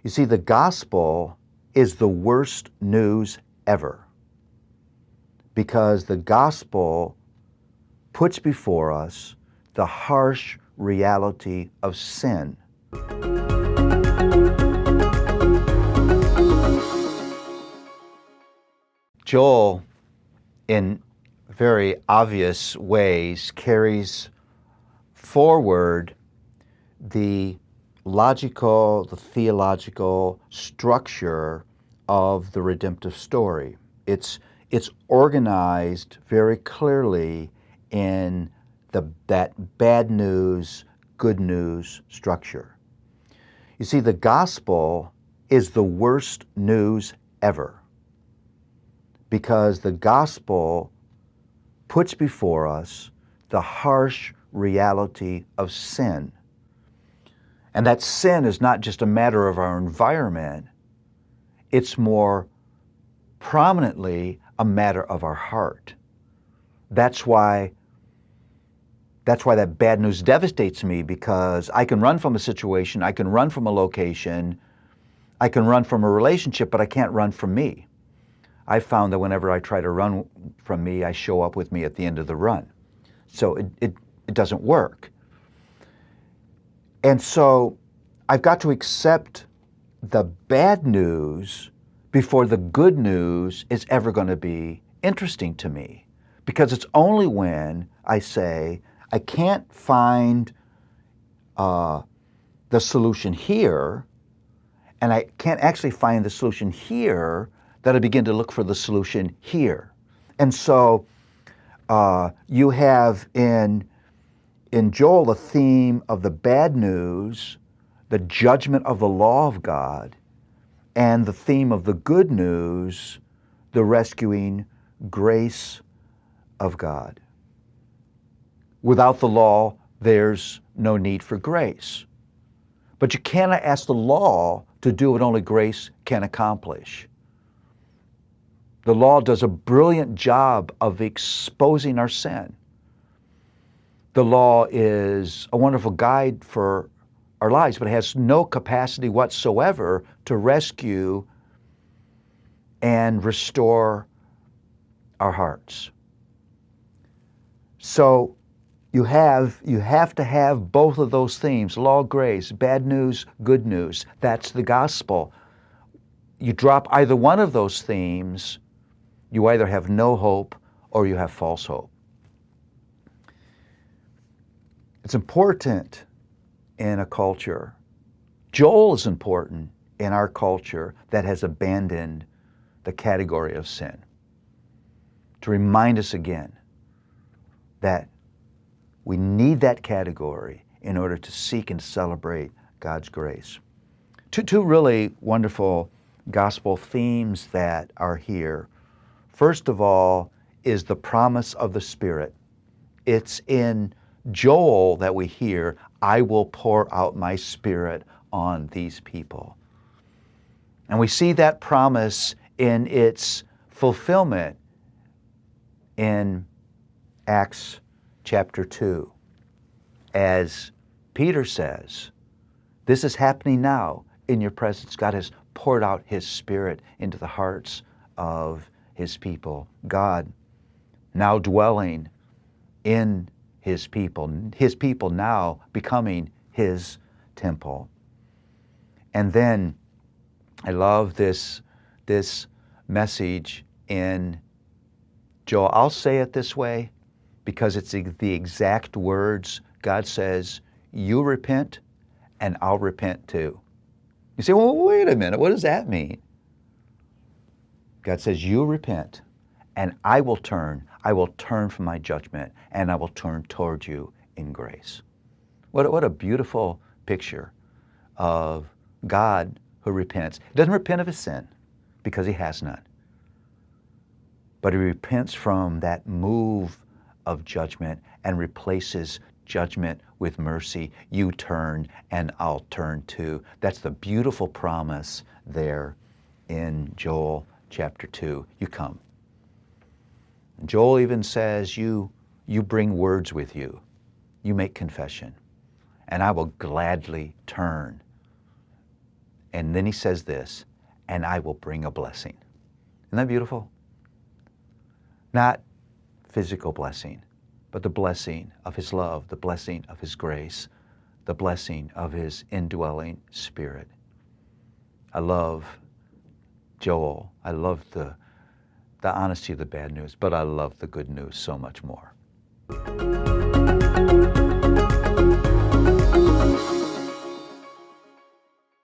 You see, the gospel is the worst news ever, because the gospel puts before us the harsh reality of sin. Joel, in very obvious ways, carries forward the logical, the theological structure of the redemptive story. It's organized very clearly in that bad news, good news structure. You see, the gospel is the worst news ever, because the gospel puts before us the harsh reality of sin. And that sin is not just a matter of our environment, it's more prominently a matter of our heart. That's why that bad news devastates me, because I can run from a situation, I can run from a location, I can run from a relationship, but I can't run from me. I've found that whenever I try to run from me, I show up with me at the end of the run. So it doesn't work. And so I've got to accept the bad news before the good news is ever going to be interesting to me. Because it's only when I say, I can't find the solution here, and I can't actually find the solution here, that I begin to look for the solution here. And so you have in Joel a theme of the bad news, the judgment of the law of God, and the theme of the good news, the rescuing grace of God. Without the law, there's no need for grace. But you cannot ask the law to do what only grace can accomplish. The law does a brilliant job of exposing our sin. The law is a wonderful guide for our lives, but it has no capacity whatsoever to rescue and restore our hearts. So you have to have both of those themes, law, grace, bad news, good news. That's the gospel. You drop either one of those themes, you either have no hope or you have false hope. It's important in a culture. Joel is important in our culture that has abandoned the category of sin, to remind us again that we need that category in order to seek and celebrate God's grace. Two really wonderful gospel themes that are here. First of all is the promise of the Spirit. It's in Joel that we hear, I will pour out my Spirit on these people. And we see that promise in its fulfillment in Acts chapter 2. As Peter says, this is happening now in your presence. God has poured out His Spirit into the hearts of His people. God now dwelling in His people now becoming His temple. And then I love this message in Joel. I'll say it this way because it's the exact words. God says, you repent and I'll repent too. You say, well, wait a minute, what does that mean? God says, you repent and I will turn from my judgment and I will turn toward you in grace. What a beautiful picture of God who repents. He doesn't repent of his sin because he has none. But he repents from that move of judgment and replaces judgment with mercy. You turn and I'll turn too. That's the beautiful promise there in Joel chapter 2. You come. Joel even says, you bring words with you. You make confession. And I will gladly turn And then he says this, and I will bring a blessing. Isn't that beautiful? Not physical blessing, but the blessing of his love, the blessing of his grace, the blessing of his indwelling spirit. I love Joel. I love the honesty of the bad news, but I love the good news so much more.